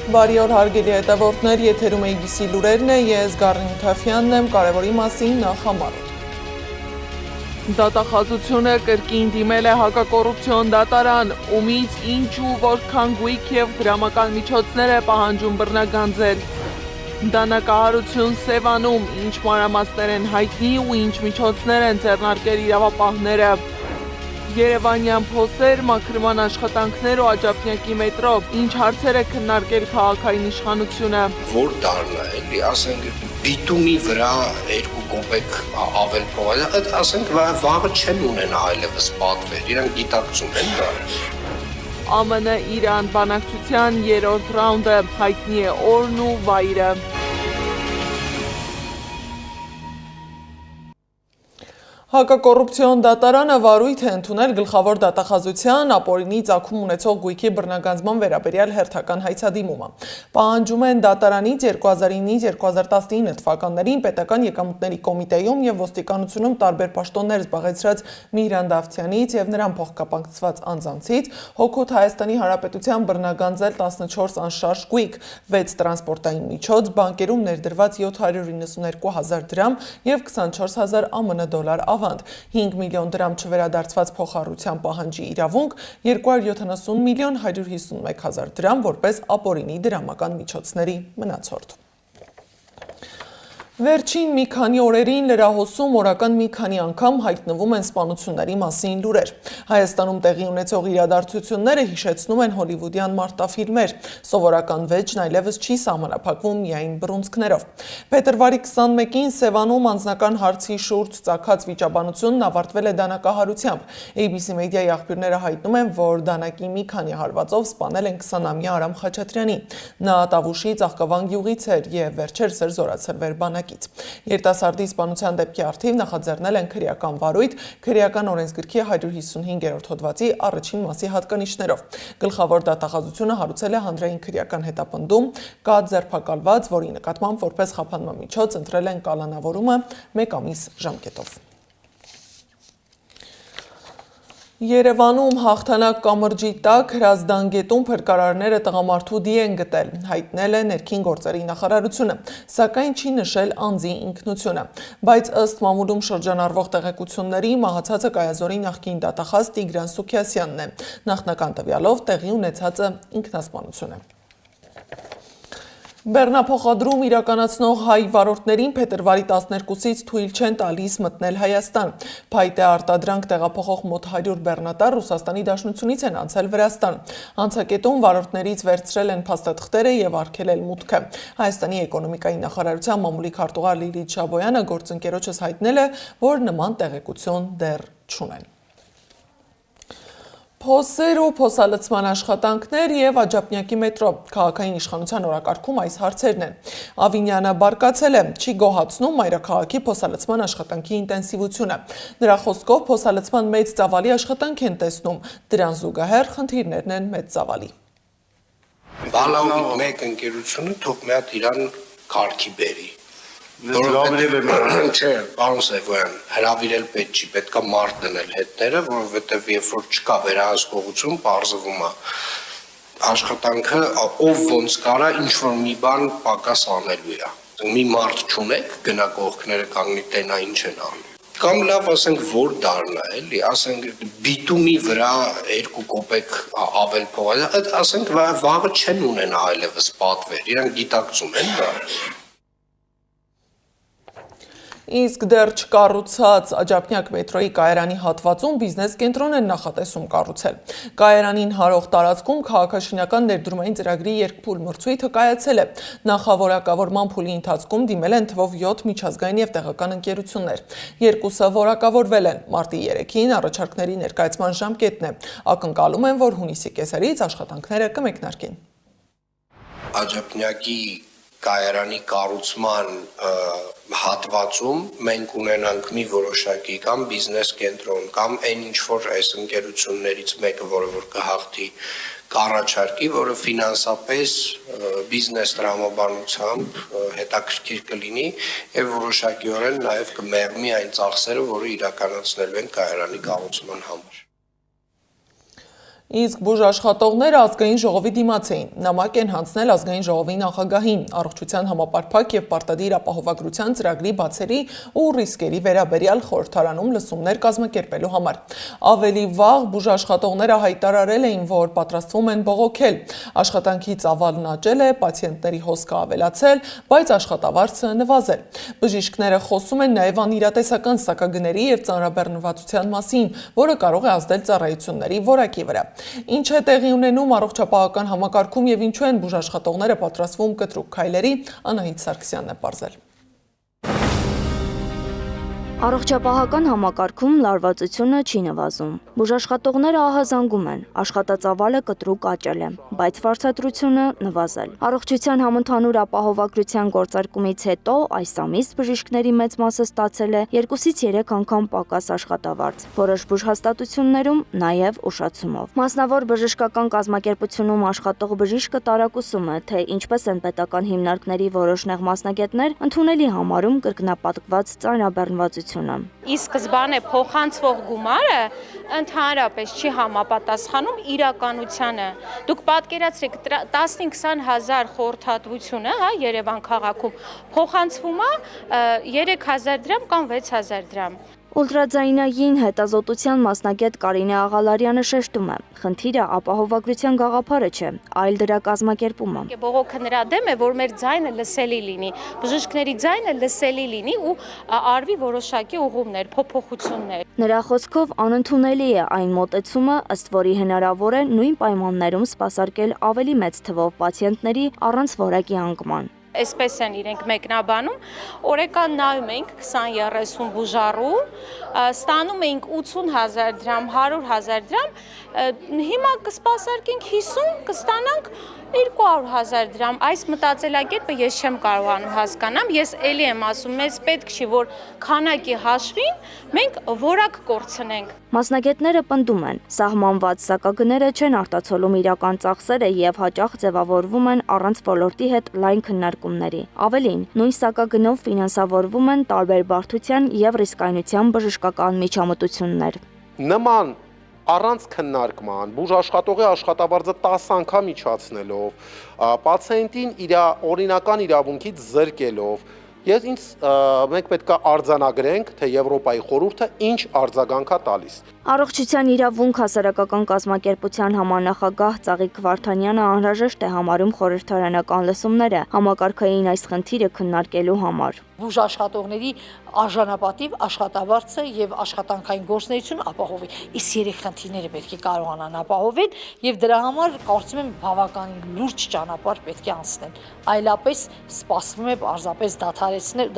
Բարի օր հարգելի հետևորդներ, եթերում ABC լուրերն է, ես Գառնի Մութաֆյանն եմ, կարևորի մասին նախ համարոտ։ Դատախազությունը կրկին դիմել է հակակոռուպցիոն դատարան, ումից ինչու որքան գույք և դրամական միջոցներ է պահանջում բռնագանձել։ Դանակահարություն Սևանում, ինչ մանրամասներ են հայտնի ու ինչ միջոցներ են ձեռնարկել իրավապահները։ Երևանյան փոսեր, մաքրման աշխատանքներ ու Աջափնյակի մետրո, ինչ հարցեր է քննարկել քաղաքային իշխանությունը։ Որ դառնա էլի, ասենք բիտումի վրա 2 կոպեկ ավել փող, ասենք վաղը չեն ունենա այլևս պատվեր, իրանք գիտակցում են դա։ ԱՄՆ-Իրան բանակցության 3-րդ ռաունդը, հայտնի է օրն ու վայրը։ Հակակոռուպցիոն դատարանը վարույթ է ընդունել գլխավոր դատախազության ապօրինի ծագում ունեցող գույքի բռնագանձման վերաբերյալ հերթական հայցադիմումը։ Պահանջում են դատարանից 2009-2019 թվականներին պետական եկամուտների կոմիտեում եւ ոստիկանությունում տարբեր պաշտոններ զբաղեցրած Միհրան Դավթյանից եւ նրան փոխկապակցված անձանցից հօգուտ Հայաստանի Հանրապետության բռնագանձել 14 անշարժ գույք, 6 տրանսպորտային միջոց, բանկերում ներդրված 792,000 դրամ եւ 24,000 ԱՄՆ դոլար ավանդ, 5 միլիոն դրամ չվերադարձված փոխառության պահանջի իրավունք, 270 միլիոն 151 հազար դրամ որպես ապօրինի դրամական միջոցների մնացորդ։ Վերջին մի քանի օրերին լրահոսում օրական մի քանի անգամ հայտնվում են սպանությունների մասին լուրեր։ Հայաստանում տեղի ունեցող իրադարձությունները հիշեցնում են հոլիվուդյան մարտաֆիլմեր։ Սովորական վեճն այլևս չի սահմանափակվում միայն բռունցքներով։ Փետրվարի 21-ին Սևանում անձնական հարցի շուրջ ծագած վիճաբանությունն ավարտվել է դանակահարությամբ։ ABC մեդիայի աղբյուրները հայտնում են, որ դանակի մի քանի հարվածով սպանել են 20-ամյա Արամ Խաչատրյանին։ Նա Տավուշի Ծաղկավան գյուղից էր եւ վերջերս էր զորացրվել բանակից։ Երիտասարդի սպանության դեպքի առթիվ նախաձեռնել են քրեական վարույթ քրեական օրենսգրքի 155-րդ հոդվածի առաջին մասի հատկանիշներով։ Գլխավոր դատախազությունը հարուցել է հանրային քրեական հետապնդում, կա ձերբակալված, որի նկատմամբ որպես խափանման միջոց ընտրել են կալանավորումը 1 ամիս ժամկետով։ Երևանում հաղթանակ կամրջի տակ Հրազդան գետում փրկարարները տղամարդու դի են գտել, հայտնել է ներքին գործերի նախարարությունը, սակայն չի նշել անձի ինքնությունը, բայց ըստ մամուլում շրջանառվող տեղեկությունների մահացածը Կայազորի նախկին դատախազ Տիգրան Սուքիասյանն է, նախնական տվյալով տեղի ունեցածը ինքնասպանություն է։ Բեռնափոխադրում իրականացնող հայ վարորդներին փետրվարի 12-ից թույլ չեն տալիս մտնել Հայաստան։ Փայտե արտադրանք տեղափոխող մոտ 100 բեռնատար Ռուսաստանի Դաշնությունից են անցել Վրաստան։ Անցակետում վարորդներից վերցրել են փաստաթղթերը եւ արգելել մուտքը։ Հայաստանի էկոնոմիկայի նախարարության մամուլի քարտուղար Լիլիթ Շաբոյանը գործընկերոջս հայտնել է, որ նման տեղեկություն դեռ չունեն։ Փոսեր ու փոսալցման աշխատանքներ եւ Աջափնյակի մետրո քաղաքային իշխանության օրակարգում այս հարցերն են։ Ավինյանը բարկացել է, չի գոհացնում մայրաքաղաքի փոսալցման աշխատանքի ինտենսիվությունը։ Նրա խոսքով փոսալցման մեծ ծավալի աշխատանք են տեսնում, դրան զուգահեռ խնդիրներն են մեծ ծավալի։ Բալավի մեկ ընկերությունը թող մի հատ իրան կարգի բերի։ Չէ, պարոն Սևոյան, հրավիրել պետք չի, պետքա մարդ դնել հետները, որովհետև երբ որ չկա վերահսկողություն, պարզվում է աշխատանքը ով ոնց կարա ինչ-որ մի բան պակաս անելու է։ Մի մարդ չունեք, գնա կողքները կանգնի տենա ինչ են անում։ Կամ լավ ասենք որ դառնա էլի, ասենք բիտումի վրա 2 կոպեկ ավել փող, ասենք վաղը չեն ունենա այլևս պատվեր, իրանք գիտակցում են դա։ Իսկ դեռ չկառուցած Աջափնյակ մետրոյի կայարանի հատվածում բիզնես կենտրոն են նախատեսում կառուցել։ Կայարանին հարող տարածքում քաղաքաշինական ներդրումային ծրագրի երկփուլ մրցույթը կայացել է։ Նախավորակավորման փուլի ընթացքում դիմել են թվով 7 միջազգային եւ տեղական ընկերություններ։ 2-ը որակավորվել են։ Մարտի 3-ին առաջարկների ներկայացման ժամկետն է։ Ակնկալում են, որ հունիսի կեսերից աշխատանքները կմեկնարկեն։ Աջափնյակի կայարանի կառուցման հատվածում մենք ունենանք մի որոշակի կամ բիզնես կենտրոն կամ այն ինչ որ այս ընկերություններից մեկը, որը որ կհաղթի կառաջարկի, որը ֆինանսապես բիզնես տրամաբանությամբ հետաքրքիր կլինի եւ որոշակիորեն նաեւ կմեղմի այն ծախսերը, որը իրականացնելու են կայարանի կառուցման համար։ Իսկ բուժաշխատողները ազգային ժողովի դիմաց էին։ Նամակ են հանձնել ազգային ժողովի նախագահին, առողջության համապարփակ եւ պարտադիր ապահովագրության ծրագրի բացերի ու ռիսկերի վերաբերյալ խորհրդարանում լսումներ կազմակերպելու համար։ Ավելի վաղ բուժաշխատողները հայտարարել էին, որ պատրաստվում են բողոքել։ Աշխատանքի ծավալն աճել է, պացիենտների հոսքը ավելացել, բայց աշխատավարձը նվազել։ Բժիշկները խոսում են նաեւ անիրատեսական սակագների եւ ծանրաբեռնվածության մասին, որը կարող է ազդել ծառայությունների որակի վրա։ Ինչ է տեղի ունենում առողջապահական համակարգում եւ ինչու են բուժաշխատողները պատրաստվում կտրուկ քայլերի, Անահիտ Սարգսյանն է պարզել։ Առողջապահական համակարգում լարվածությունը չի նվազում։ Բուժաշխատողները ահազանգում են, աշխատածավալը կտրուկ աճել է, բայց վարձատրությունը նվազել։ Առողջության համընդհանուր ապահովագրության գործարկումից հետո այս ամիս բժիշկների մեծ մասը ստացել է 2-ից 3 անգամ պակաս աշխատավարձ, որոշ բուժհաստատություններում նաև ուշացումով։ Մասնավոր բժշկական կազմակերպությունում աշխատող բժիշկը տարակուսում է, թե ինչպես են պետական հիմնարկների որոշ նեղ մասնագետներ ընդունելի համարում կրկնապատկված ծանրաբեռնվածություն։ Ի սկզբանե փոխանցվող գումարը ընդհանրապես չի համապատասխանում իրականությանը։ Դուք պատկերացրեք 15-20 հազար խորհրդատվությունը, Երևան քաղաքում փոխանցվում է 3000 դրամ կամ 6000 դրամ։ Ուլտրաձայնային հետազոտության մասնագետ Կարինե Աղալարյանը շեշտում է. խնդիրը ապահովագրության գաղափարը չէ, այլ դրա կազմակերպումը։ Բողոքը նրա դեմ է, որ մեր ձայնը լսելի լինի, բժիշկների ձայնը լսելի լինի ու արվի որոշակի ուղումներ, փոփոխություններ։ Նրա խոսքով անընդունելի է այն մոտեցումը, ըստ որի հնարավոր է նույն պայմաններում սպասարկել ավելի մեծ թվով պացիենտների առանց որակի անկման։ Այսպես են իրենք մեկնաբանում, օրեկան նայում ենք 20-30 բուժառու, ստանում էինք 80,000 դրամ, 100,000 դրամ, հիմա կսպասարկենք 50, կստանանք 200,000 դրամ։ Այս մտածելակերպը ես չեմ կարողանում հասկանամ, ես էլի եմ ասում, մեզ պետք չի, որ քանակի հաշվին մենք որակ կորցնենք։ Մասնագետները պնդում են, սահմանված սակագները չեն արտացոլում իրական ծախսերը եւ հաճախ ձևավորվում են առանց ոլորտի հետ լայն քննարկումների։ Ավելին, նույն սակագնով ֆինանսավորվում են տարբեր բարդության եւ ռիսկայնության բժշկական միջամտություններ։ Նման առանց քննարկման, բուժաշխատողի աշխատավարձը 10 անգամ իջացնելով, պացիենտին իր օրինական իրավունքից զրկելով, մենք պետք է արձանագրենք, թե Եվրոպայի խորհուրդը ինչ արձագանք է տալիս։ Առողջության իրավունք հասարակական կազմակերպության համանախագահ Ծաղիկ Վարդանյանը անհրաժեշտ է համարում խորհրդարանական լսումները համակարգային այս խնդիրը քննարկելու համար։ Բուժաշխատողների արժանապատիվ աշխատավարձը եւ աշխատանքային գործունեություն ապահովի։ Իսկ երեք խնդիրները պետք է կարողանան ապահովել եւ դրա համար կարծում եմ բավականին լուրջ ճանապարհ պետք է անցնել։ Այլապես սպասվում է պարզապես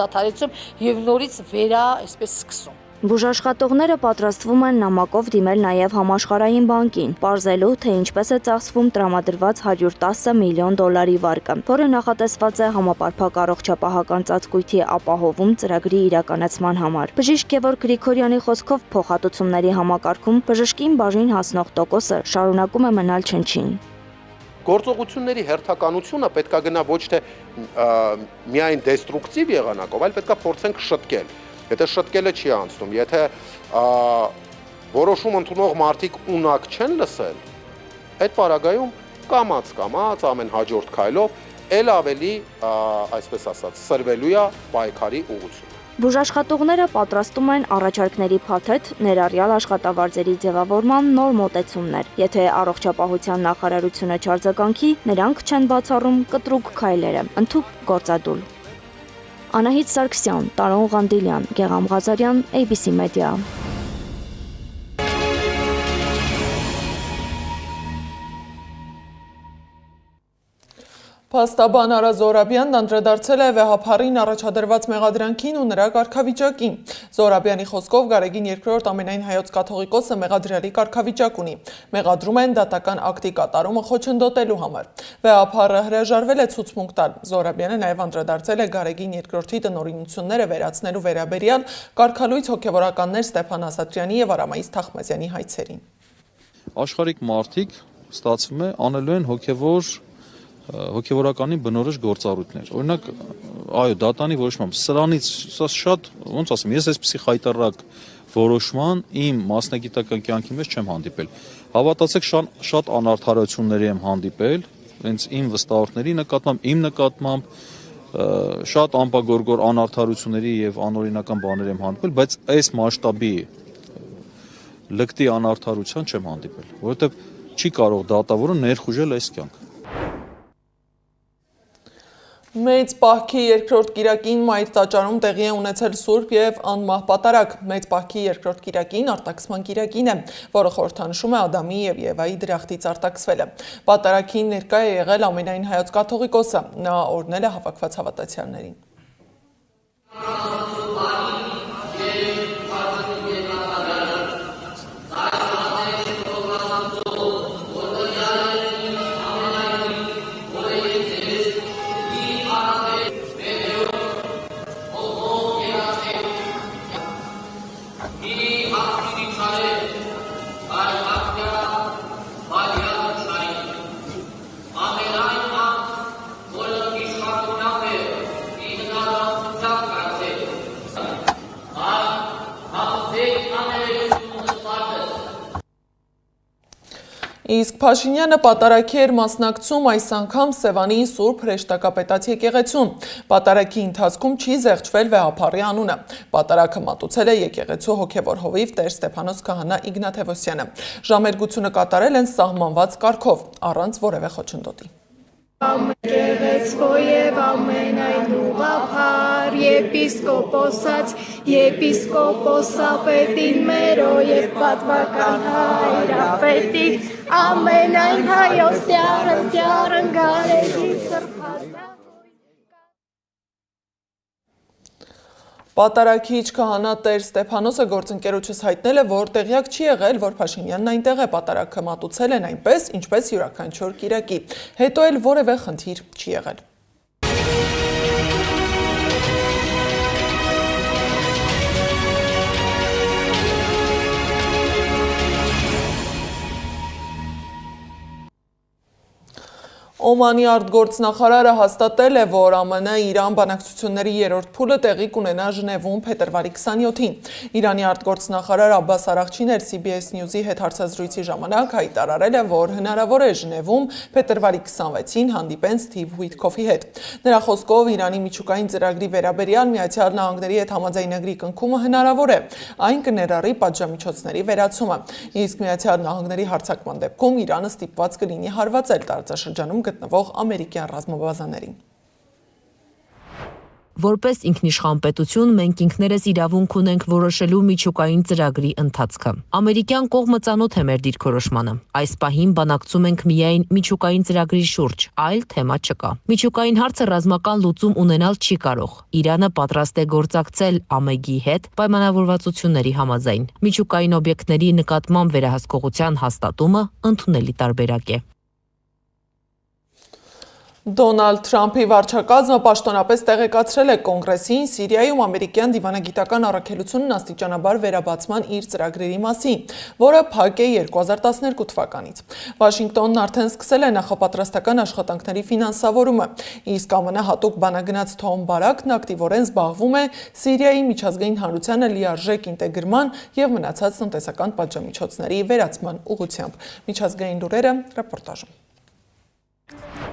դադարեցում եւ նորից այսպես սկսում։ Բուժաշխատողները պատրաստվում են նամակով դիմել նաև համաշխարհային բանկին, պարզելու, թե ինչպես է ծախսվում տրամադրված $110 միլիոն վարկը, որը նախատեսված է համապարփակ առողջապահական ծածկույթի ապահովում ծրագրի իրականացման համար։ Բժիշկ Գևորգ Գրիգորյանի խոսքով փոխհատուցումների համակարգում բժշկին բաժին հասնող տոկոսը շարունակում է մնալ չնչին։ Գործողությունների հերթականությունը պետք է գնա ոչ թե միայն դեստրուկտիվ եղանակով, այլ պետք է փորձենք շտկել։ Եթե շտկելը չի անցնում, եթե որոշում ընդունող մարդիկ ունակ չեն լսել, այդ պարագայում կամաց ամեն հաջորդ քայլով էլ ավելի, այսպես ասած, սրվելու է պայքարի ուղղությունը։ Բուժաշխատողները պատրաստում են առաջարկների փաթեթ, ներառյալ աշխատավարձերի ձևավորման նոր մոտեցումներ։ Եթե առողջապահության նախարարությունը չարձագանքի, նրանք չեն բացառում կտրուկ քայլերը, ընդհուպ գործադուլ։ Անահիտ Սարգսյան, Տարոն Ղանդիլյան, Գեղամ Ղազարյան, ABC Media։ Փաստաբան Արա Զորաբյանն անդրադարձել է վեհափառին առաջադրված մեղադրանքին ու նրա կարգավիճակին։ Զորաբյանի խոսքով Գարեգին II ամենայն հայոց կաթողիկոսը մեղադրյալի կարգավիճակ ունի։ Մեղադրում են դատական ակտի կատարումը խոչընդոտելու համար։ Վեհափառը հրաժարվել է ցուցմունք տալ։ Զորաբյանը նաև անդրադարձել է Գարեգին II-ի տնօրինությունները վերացնելու վերաբերյալ կարգալույց հոգևորականներ Ստեփան Ասատրյանի եւ Արամայիս Թախմազյանի հայցերին։ Աշխարհիկ մարդիկ ստացվում է անելու են հոգևորականի բնորոշ գործառույթներ։ Օրինակ, այո, դատանի որոշմամբ սրանից շատ, ոնց ասեմ, ես այսպեսի խայտառակ որոշման իմ մասնագիտական կյանքի մեջ չեմ հանդիպել։ Հավատացեք, շատ անարդարությունների եմ հանդիպել, հենց իմ վստահորդների նկատմամբ, իմ նկատմամբ շատ ամպագորգոր անարդարությունների եւ անօրինական բաներ եմ հանդիպել, բայց այս մասշտաբի լկտի անարդարության չեմ հանդիպել, որովհետեւ չի կարող դատավորը ներխուժել այս կյանք։ Մեծ պահքի երկրորդ կիրակին Մայր տաճարում տեղի է ունեցել սուրբ եւ անմահ պատարագ։ Մեծ պահքի երկրորդ կիրակին արտաքսման կիրակին է, որը խորհրդանշում է Ադամի եւ Եվայի դրախտից արտաքսվելը։ Պատարագին ներկա է եղել ամենայն հայոց կաթողիկոսը։ Նա օրհնել է հավաքված հավատացյալներին։ Իսկ Փաշինյանը պատարագի էր մասնակցում այս անգամ Սևանի Սուրբ Հրեշտակապետաց եկեղեցում։ Պատարագի ընթացքում չի զեղչվել վեհափառի անունը։ Պատարագը մատուցել է եկեղեցու հոգևոր հովիվ Տեր Ստեփանոս Քահանա Իգնաթևոսյանը։ Ժամերգությունը կատարել են սահմանված կարգով, առանց որևէ խոչընդոտի։ Եկեղեցու եւ ամենայն ուղղափառ եպիսկոպոսած եպիսկոպոսապետին մերո եւ պատվական հայրապետի ամենայն հայոց դյարն գարեջի սրբազան Պատարագիչ քահանա Տեր Ստեփանոսը գործընկերոջս հայտնել է, որ տեղյակ չի եղել, որ Փաշինյանն այնտեղ է պատարագը մատուցել են այնպես, ինչպես յուրաքանչյուր կիրակի։ Հետո էլ որևէ խնդիր չի եղել։ Օմանի արտգործնախարարը հաստատել է, որ ԱՄՆ-Իրան բանակցությունների երրորդ փուլը տեղի կունենա Ժնևում փետրվարի 27-ին։ Իրանի արտգործնախարար Աբբաս Արաղչին CBS News-ի հետ հարցազրույցի ժամանակ հայտարարել է, որ հնարավոր է Ժնևում փետրվարի 26-ին հանդիպեն Սթիվ Ուիթքոֆի հետ։ Նրա խոսքով Իրանի միջուկային ծրագրի վերաբերյալ Միացյալ Նահանգների հետ համաձայնագրի կնքումը հնարավոր է։ Այն կներառի պատժամիջոցների վերացումը։ Իսկ Միացյալ Նահանգների հարձակման դեպքում Իրանը ստիպված կլինի հարվածել տարածաշրջանում գտնվող ամերիկյան ռազմաբազաներին։ Որպես ինքնիշխան պետություն մենք ինքներս իրավունք ունենք որոշելու միջուկային ծրագրի ընթացքը։ Ամերիկյան կողմը ծանոթ է մեր դիրքորոշմանը։ Այս պահին բանակցում ենք միայն միջուկային ծրագրի շուրջ, այլ թեմա չկա։ Միջուկային հարցը ռազմական լուծում ունենալ չի կարող։ Իրանը պատրաստ է գործակցել ԱՄԷԳ-ի հետ պայմանավորվածությունների համաձայն։ Միջուկային օբյեկտների նկատմամբ վերահսկողության հաստատումը ընդունելի տարբերակ է։ Դոնալդ Թրամփի վարչակազմը պաշտոնապես տեղեկացրել է Կոնգրեսին Սիրիայում ամերիկյան դիվանագիտական առաքելությունն աստիճանաբար վերաբացման իր ծրագրերի մասին, որը փակ է 2012 թվականից։ Վաշինգտոնն արդեն սկսել է նախապատրաստական աշխատանքների ֆինանսավորումը, իսկ ԱՄՆ հատուկ բանագնաց Թոմ Բարաքն ակտիվորեն զբաղվում է Սիրիայի միջազգային հանրությանը լիարժեք ինտեգրման եւ մնացած տնտեսական պատժամիջոցների վերացման ուղղությամբ։ Միջազգային լուրերը ռեպորտաժում։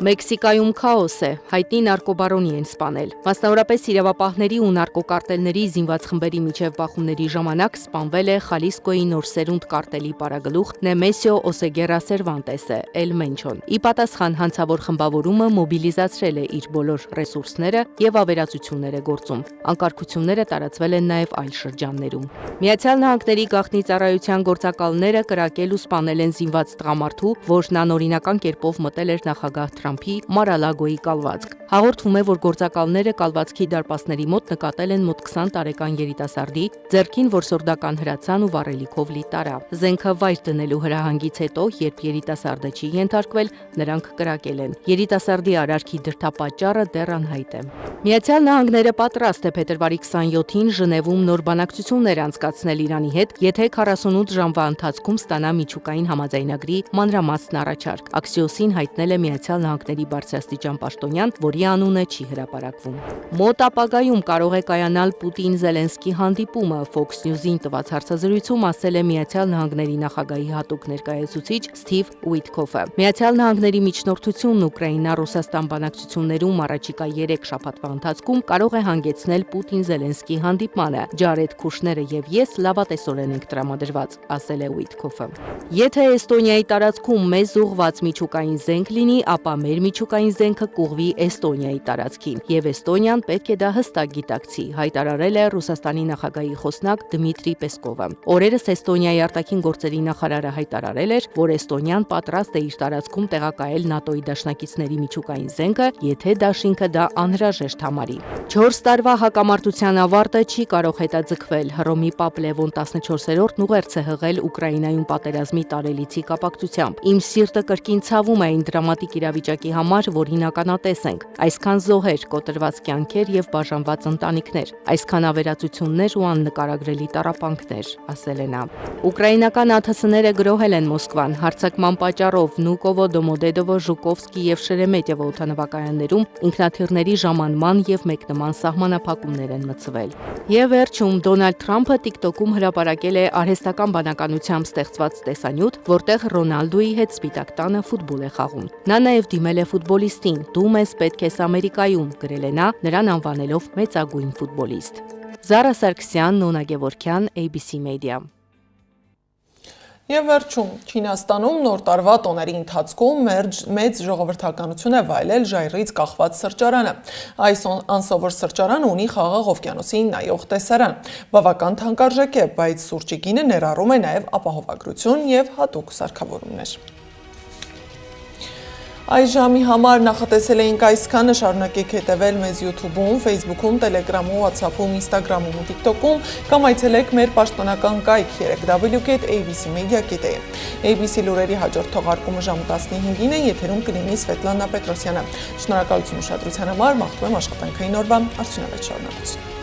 Մեքսիկայում քաոս է, հայտնի նարկոբարոնի են սպանել։ Մասնավորապես իրավապահների ու նարկոկարտելների զինված խմբերի միջև բախումների ժամանակ սպանվել է Խալիսկոյի նոր սերունդ կարտելի պարագլուխ Նեմեսիո Օսեգերա Սերվանտեսը, Էլ Մենչոն։ Ի պատասխան հանցավոր խմբավորումը մոբիլիզացրել է իր բոլոր ռեսուրսները եւ ավերածություններ է գործում։ Անկարգությունները տարածվել են նաեւ այլ շրջաններում։ Միացյալ Նահանգների գաղտնի ծառայության գործակալները կրակել ու սպանել են զինված տղամարդու, որն անօրինական կերպով մտել էր նախագահ Թրամփի Մարալագոյի կալվածք։ Հաղորդվում է, որ գործակալները կալվածքի դարպասների մոտ նկատել են մոտ 20 տարեկան երիտասարդի ձեռքին որսորդական հրացան ու վառելիքով լի տարավ։ Զենքը վայր դնելու հրահանգից հետո, երբ երիտասարդը չի ենթարկվել, նրանք կրակել են։ Երիտասարդի արարքի դրդապատճառը դեռ անհայտ է։ Միացյալ Նահանգները պատրաստ է փետրվարի 27-ին Ժնևում նոր բանակցություններ անցկացնել Իրանի հետ, եթե 48 ժամվա ընթացքում ստանա միջուկային համաձայնագրի մանրամասն առաջարկ։ Axios-ին հայտնել է Միացյալ նահանգների բարձրաստիճան պաշտոնյան, որի անունը չի հրապարակվում։ Մոտ ապագայում կարող է կայանալ Պուտին-Զելենսկի հանդիպումը, Fox News-ին տված հարցազրույցում ասել է Միացյալ Նահանգների նախագահի հատուկ ներկայացուցիչ Սթիվ Ուիթքոֆը։ Միացյալ Նահանգների միջնորդությունն Ուկրաինա-Ռուսաստան բանակցություններում առաջիկա 3 շաբաթվա ընթացքում կարող է հանգեցնել Պուտին-Զելենսկի հանդիպմանը։ Ջարեդ Քուշները եւ ես լավատեսորեն ենք տրամադրված, ասել է Ուիթքոֆը։ Եթե Էստոնիայի տարածքում մեզ ուղղված միջուկային զենք լինի, ապա մեր միջուկային զենքը կուղվի Էստոնիայի տարածքին, եւ Էստոնիան պետք է դա հստակ գիտակցի, հայտարարել է Ռուսաստանի նախագահի խոսնակ Դմիտրի Պեսկովը։ Օրերս Էստոնիայի արտաքին գործերի նախարարը հայտարարել էր, որ Էստոնիան պատրաստ է իր տարածքում տեղակայել ՆԱՏՕ-ի դաշնակիցների միջուկային զենքը, եթե դաշինքը դա անհրաժեշտ համարի։ 4 տարվա հակամարտության ավարտը չի կարող հետաձգվել։ Հռոմի Պապ Լևոն 14-րդն ուղերձ է հղել Ուկրաինայում պատերազմի տարելիցի կապակցությամբ։ Իմ սիրտը կրկին ցավում է այն դրամատիկ իրավիճակի համար, որ հիմնականատես ենք։ Այսքան զոհեր, կոտրված կյանքեր եւ բաժանված ընտանիքներ, այսքան ավերածություններ ու աննկարագրելի տառապանքներ, ասել է նա։ Ուկրաինական ԱԹՍ-ները գրոհել են Մոսկվան հարձակման պատճառով Վնուկովո, Դոմոդեդովո, Ժուկովսկի եւ Շերեմետյևո օդանավակայաններում ինքնաթիռների ժամանման եւ մեկնման սահմանափակումներ են մտցվել։ Եվ վերջում Դոնալդ Թրամփը TikTok-ում հրապարակել է արհեստական բանականությամբ ստեղծված տեսանյութ, որտեղ Ռոնալդոյի հետ Սպիտակ տանը ֆուտբոլ է խաղում։ Նա նաև դիմել է ֆուտբոլիստին՝ «Դու մեզ պետք ես Ամերիկայում», գրել է նա, նրան անվանելով մեծագույն ֆուտբոլիստ։ Զարա Սարգսյան, Նոնա Գևորգյան, ABC Media։ Եվ վերջում, Չինաստանում նոր տարվա տոների ընթացքում մեծ ժողովրդականություն է վայելել ժայռից կախված սրճարանը։ Այս անսովոր սրճարանը ունի Խաղաղ օվկիանոսին նայող տեսարան։ Բավական թանկարժեք է, բայց սուրճի գինը ներառում է նաև ապահովագրություն եւ հատուկ սարքավորումներ։ Այս ժամի համար նախատեսել էինք այսքանը, շարունակեք հետևել մեզ YouTube-ում, Facebook-ում, Telegram-ում, WhatsApp-ում, Instagram-ում ու TikTok-ում կամ այցելեք մեր պաշտոնական կայք www.abcmedia.am։ ABC լուրերի հաջորդ թողարկումը ժամը 15-ին է, եթերում կլինի Սվետլանա Պետրոսյանը։ Շնորհակալություն ուշադրության համար, մաղթում եմ աշխատանքային օրվա արդյունավետ շարունակություն։